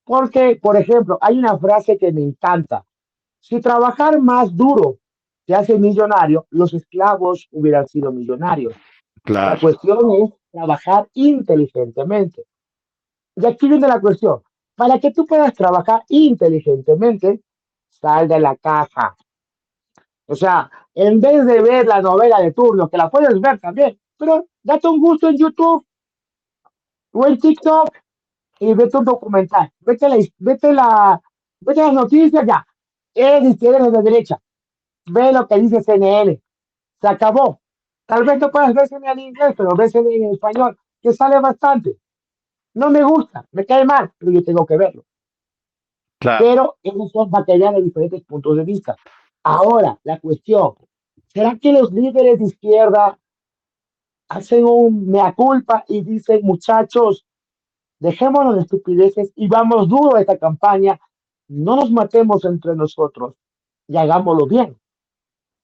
porque, por ejemplo, hay una frase que me encanta, si trabajar más duro te hace millonario, los esclavos hubieran sido millonarios. La Claro. cuestión es trabajar inteligentemente. Y aquí viene la cuestión. Para que tú puedas trabajar inteligentemente, sal de la caja. O sea, en vez de ver la novela de turno, que la puedes ver también, pero date un gusto en YouTube o en TikTok y vete un documental. Vete las noticias ya. Eres de izquierda, eres de derecha. Ve lo que dice CNN. Se acabó. Tal vez no puedas ver CNN en inglés, pero ves CNN en español, que sale bastante. No me gusta, me cae mal, pero yo tengo que verlo. Claro. Pero esos son materiales de diferentes puntos de vista. Ahora, la cuestión, ¿será que los líderes de izquierda hacen un mea culpa y dicen, muchachos, dejémonos de estupideces y vamos duro a esta campaña, no nos matemos entre nosotros y hagámoslo bien?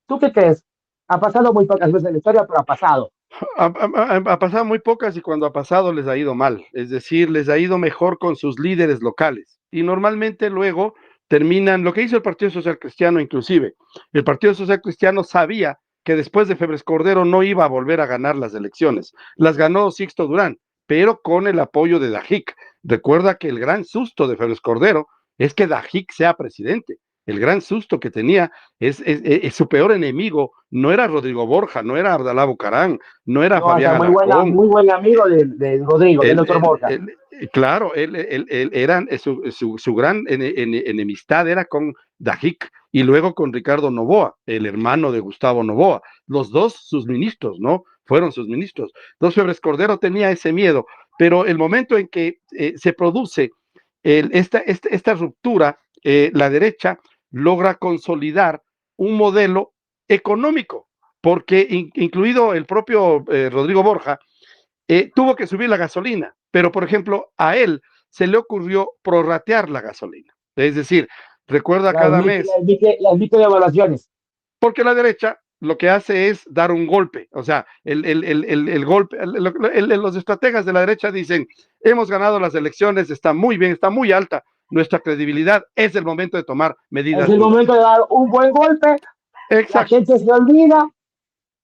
¿Tú qué crees? Ha pasado muy pocas veces en la historia, pero ha pasado. Ha pasado muy pocas y cuando ha pasado les ha ido mal, es decir, les ha ido mejor con sus líderes locales. Y normalmente luego terminan, lo que hizo el Partido Social Cristiano inclusive, el Partido Social Cristiano sabía que después de Febres Cordero no iba a volver a ganar las elecciones. Las ganó Sixto Durán, pero con el apoyo de Dajic. Recuerda que el gran susto de Febres Cordero es que Dajic sea presidente. El gran susto que tenía es su peor enemigo, no era Rodrigo Borja, no era Abdalá Bucarán, no era No, hasta Fabián Alarcón. muy buen amigo de Rodrigo, del Él, doctor él, Borja. él, claro, su gran enemistad era con Dajic y luego con Ricardo Novoa, el hermano de Gustavo Novoa. Los dos, sus ministros, ¿no? Fueron sus ministros. Entonces Febres Cordero tenía ese miedo, pero el momento en que se produce esta ruptura, la derecha logra consolidar un modelo económico, porque incluido el propio Rodrigo Borja, tuvo que subir la gasolina, pero por ejemplo, a él se le ocurrió prorratear la gasolina. Es decir, recuerda cada mes, las microdevaluaciones. porque la derecha lo que hace es dar un golpe, o sea, el golpe, los estrategas de la derecha dicen, hemos ganado las elecciones, está muy bien, está muy alta nuestra credibilidad, es el momento de tomar Es medidas el duras. momento de dar un buen golpe, la Exacto. gente se olvida.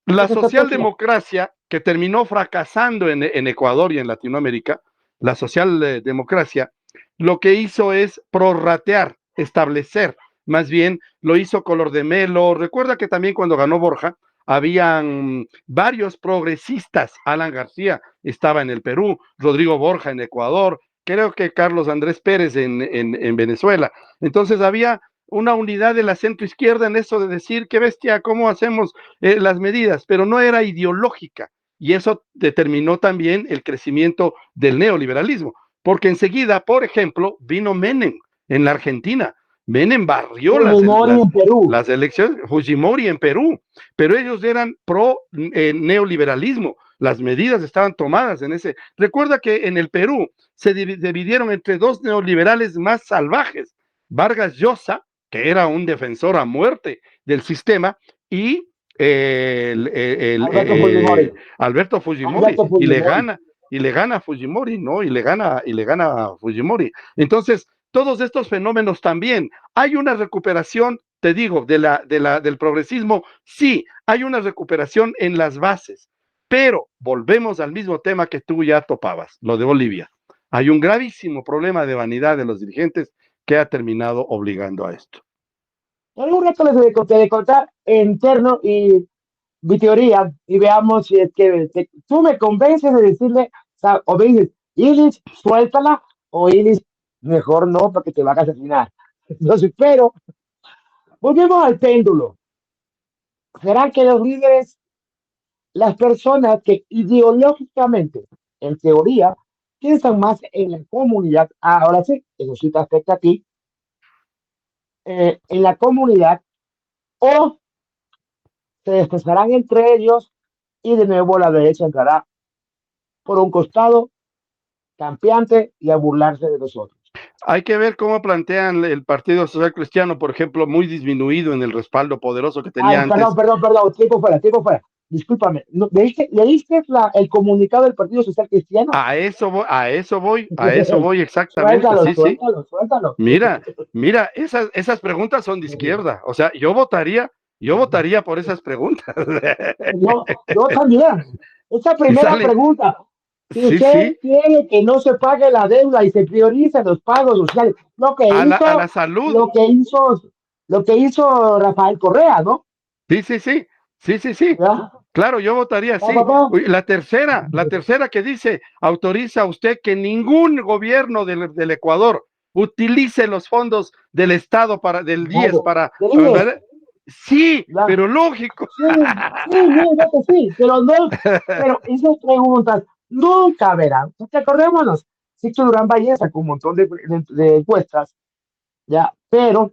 La Esa estrategia. socialdemocracia que terminó fracasando en Ecuador y en Latinoamérica, la socialdemocracia, lo que hizo es prorratear, establecer, más bien lo hizo color de melo. Recuerda que también cuando ganó Borja, habían varios progresistas. Alan García estaba en el Perú, Rodrigo Borja en Ecuador, creo que Carlos Andrés Pérez en Venezuela. Entonces había una unidad de la centro izquierda en eso de decir, qué bestia, ¿cómo hacemos las medidas? Pero no era ideológica. Y eso determinó también el crecimiento del neoliberalismo. Porque enseguida, por ejemplo, vino Menem en la Argentina. Menem barrió Fujimori en Perú. las elecciones, Fujimori en Perú, pero ellos eran pro neoliberalismo. Las medidas estaban tomadas en ese. Recuerda que en el Perú se dividieron entre dos neoliberales más salvajes, Vargas Llosa, que era un defensor a muerte del sistema, y Alberto Fujimori. Alberto Fujimori, Alberto Fujimori. y le gana Fujimori, ¿no? Y le gana Fujimori. Entonces, todos estos fenómenos también, hay una recuperación, te digo, del progresismo, sí, hay una recuperación en las bases, pero volvemos al mismo tema que tú ya topabas, lo de Bolivia. Hay un gravísimo problema de vanidad de los dirigentes que ha terminado obligando a esto. En un rato les voy a contar interno y mi teoría y veamos si es que tú me convences de decirle, o me dices, Ilis, suéltala, o Ilis, mejor no, porque te van a asesinar. Entonces, pero, volvemos al péndulo. ¿Será que los líderes, las personas que ideológicamente, en teoría, piensan más en la comunidad, ahora sí, eso sí te afecta a ti, en la comunidad, o se desplazarán entre ellos y de nuevo la derecha entrará por un costado campeante y a burlarse de nosotros? Hay que ver cómo plantean el Partido Social Cristiano, por ejemplo, muy disminuido en el respaldo poderoso que tenía Ay, antes. perdón, tiempo fuera, tiempo fuera. Discúlpame, ¿no, ¿leíste el comunicado del Partido Social Cristiano? A eso voy exactamente, Suéltalo, sí, sí. suéltalo, suéltalo. Mira, esas preguntas son de izquierda. O sea, yo votaría por esas preguntas. Yo también. Esa Y primera salen, pregunta, si sí, usted sí, quiere que no se pague la deuda y se prioricen los pagos sociales, a la salud. lo que hizo, lo que hizo Rafael Correa, ¿no? Sí, sí, sí, sí, sí, sí. ¿Ya? Claro, yo votaría ¿Va, sí. papá? La tercera que dice, autoriza usted que ningún gobierno del Ecuador utilice los fondos del Estado del IES ¿Qué? sí, ¿Ya? pero lógico. Sí, sí, mira que sí, pero no, pero esas preguntas nunca verán, porque acordémonos, Sixto Durán Valle sacó un montón de encuestas, ya, pero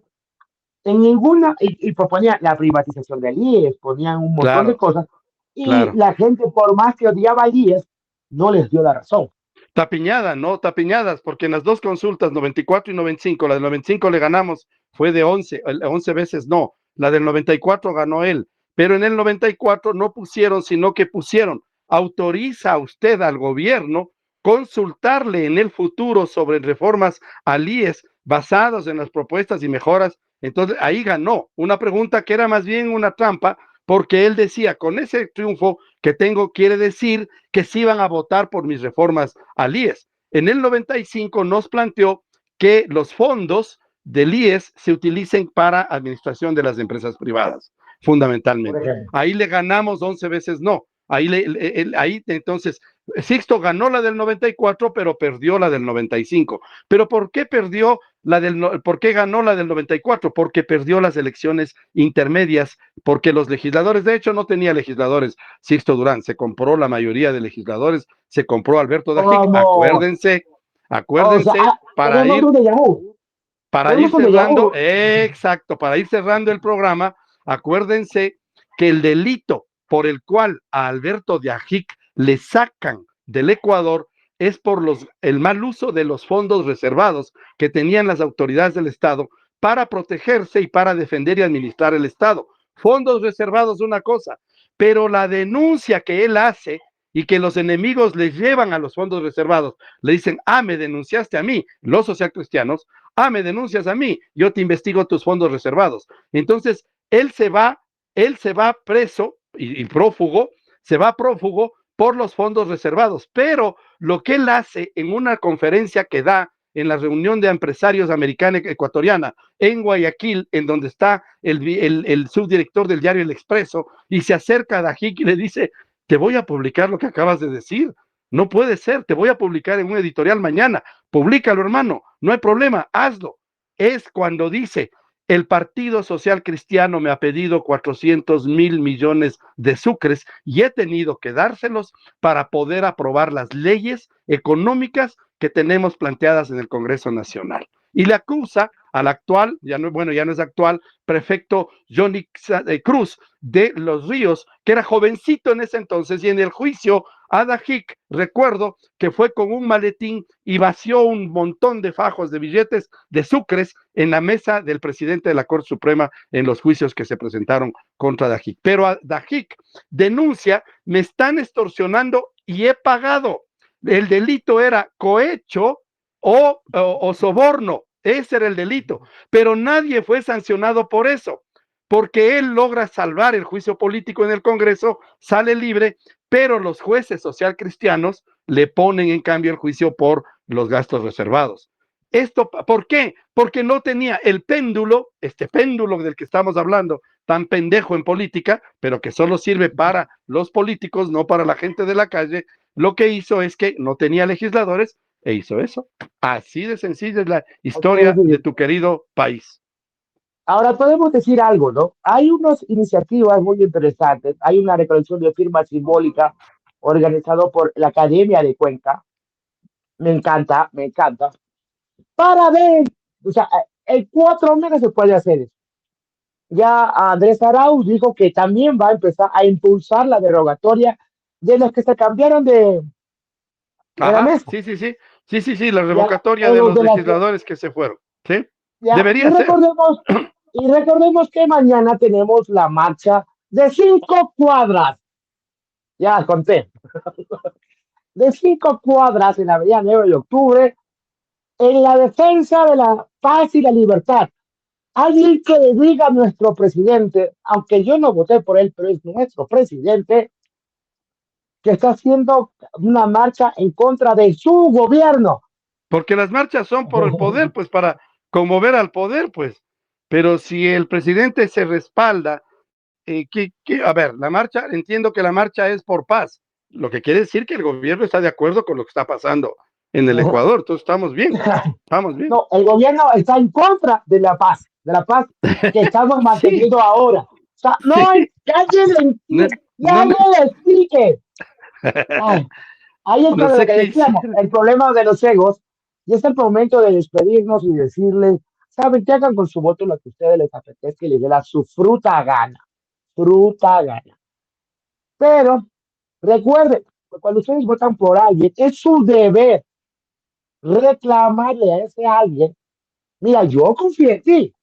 en ninguna, y proponía la privatización del IES, ponían un montón de Claro, cosas, y claro. la gente, por más que odiaba al IES, no les dio la razón. Tapiñada, ¿no? Tapiñadas, porque en las dos consultas, 94 y 95, la del 95 le ganamos, fue de 11 veces no, la del 94 ganó él, pero en el 94 no pusieron, sino que pusieron, autoriza usted al gobierno consultarle en el futuro sobre reformas al IES basados en las propuestas y mejoras. Entonces ahí ganó una pregunta que era más bien una trampa, porque él decía, con ese triunfo que tengo, quiere decir que sí iban a votar por mis reformas al IES. En el 95 nos planteó que los fondos del IES se utilicen para administración de las empresas privadas, Por fundamentalmente. ejemplo. Ahí le ganamos 11 veces no. Ahí entonces, Sixto ganó la del 94, pero perdió la del 95. ¿Pero por qué perdió por qué ganó la del 94? Porque perdió las elecciones intermedias, porque los legisladores, de hecho no tenía legisladores Sixto Durán, se compró la mayoría de legisladores, se compró Alberto Dajic, Como, o sea, acuérdense, tenemos un déjà vu, para ir tenemos un déjà cerrando, vu. exacto, para ir cerrando el programa, acuérdense que el delito por el cual a Alberto Dajic le sacan del Ecuador es por el mal uso de los fondos reservados que tenían las autoridades del Estado para protegerse y para defender y administrar el Estado. Fondos reservados, una cosa, pero la denuncia que él hace y que los enemigos le llevan a los fondos reservados, le dicen, me denunciaste a mí, los socialcristianos, me denuncias a mí, yo te investigo tus fondos reservados. Entonces, él se va preso y prófugo, se va prófugo por los fondos reservados, pero lo que él hace en una conferencia que da en la reunión de empresarios americana ecuatoriana en Guayaquil, en donde está el subdirector del diario El Expreso, y se acerca a Dajic y le dice, te voy a publicar lo que acabas de decir, no puede ser, te voy a publicar en un editorial mañana, públicalo hermano, no hay problema, hazlo. Es cuando dice, el Partido Social Cristiano me ha pedido 400,000 millones de sucres y he tenido que dárselos para poder aprobar las leyes económicas que tenemos planteadas en el Congreso Nacional. Y le acusa al actual, ya no es actual, prefecto Johnny Cruz de Los Ríos, que era jovencito en ese entonces, y en el juicio a Dajic, recuerdo que fue con un maletín y vació un montón de fajos de billetes de sucres en la mesa del presidente de la Corte Suprema en los juicios que se presentaron contra Dajic. Pero a Dajic denuncia, me están extorsionando y he pagado. El delito era cohecho o soborno, ese era el delito, pero nadie fue sancionado por eso, porque él logra salvar el juicio político en el Congreso, sale libre, pero los jueces social cristianos le ponen en cambio el juicio por los gastos reservados. ¿Esto por qué? Porque no tenía el péndulo, este péndulo del que estamos hablando, tan pendejo en política, pero que solo sirve para los políticos, no para la gente de la calle. Lo que hizo es que no tenía legisladores e hizo eso. Así de sencilla es la historia de tu querido país. Ahora podemos decir algo, ¿no? Hay unas iniciativas muy interesantes. Hay una recolección de firmas simbólica organizado por la Academia de Cuenca. Me encanta, me encanta. Para ver, o sea, en 4 meses se puede hacer eso. Ya Andrés Arauz dijo que también va a empezar a impulsar la derogatoria de los que se cambiaron de la mesa. Sí, la Ya, revocatoria de los legisladores que se fueron. ¿Sí? ya, Debería ser. Y recordemos que mañana tenemos la marcha de 5 cuadras. Ya conté. De 5 cuadras en la avenida 9 de octubre en la defensa de la paz y la libertad. Alguien que le diga a nuestro presidente, aunque yo no voté por él, pero es nuestro presidente, que está haciendo una marcha en contra de su gobierno. Porque las marchas son por el poder, pues para conmover al poder, pues. Pero si el presidente se respalda, a ver, la marcha, entiendo que la marcha es por paz, lo que quiere decir que el gobierno está de acuerdo con lo que está pasando en el Ecuador, entonces estamos bien, estamos bien. No, el gobierno está en contra de la paz que estamos manteniendo Sí, ahora. O sea, no hay, ya no le explique. Ay, ahí es no lo sé que qué decíamos, hicieron. el problema de los egos, y es el momento de despedirnos y decirles, ¿saben qué? Hagan con su voto lo que a ustedes les apetezca y les dé su fruta gana. Pero recuerden, cuando ustedes votan por alguien, es su deber reclamarle a ese alguien, mira, yo confío en ti,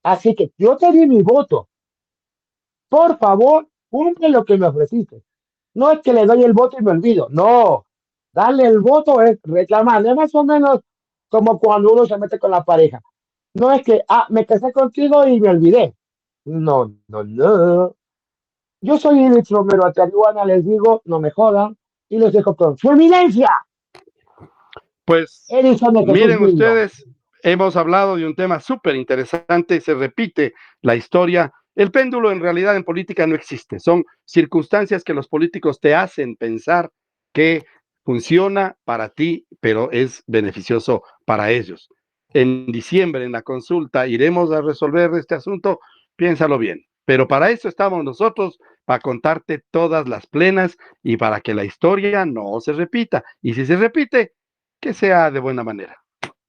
así que yo te di mi voto, por favor, cumple lo que me ofreciste. No es que le doy el voto y me olvido, no, darle el voto es reclamar, es más o menos como cuando uno se mete con la pareja. No es que, me casé contigo y me olvidé. No, no, no. Yo soy Edith Romero Atarihuana, les digo, no me jodan, y los dejo con su eminencia. Pues Edison de Jesús miren Niño. ustedes, hemos hablado de un tema súper interesante, se repite la historia. El péndulo en realidad en política no existe, son circunstancias que los políticos te hacen pensar que funciona para ti, pero es beneficioso para ellos. En diciembre, en la consulta, iremos a resolver este asunto, piénsalo bien. Pero para eso estamos nosotros, para contarte todas las plenas y para que la historia no se repita. Y si se repite, que sea de buena manera.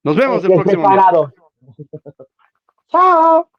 Nos vemos el Que esté próximo miércoles. parado. Chao.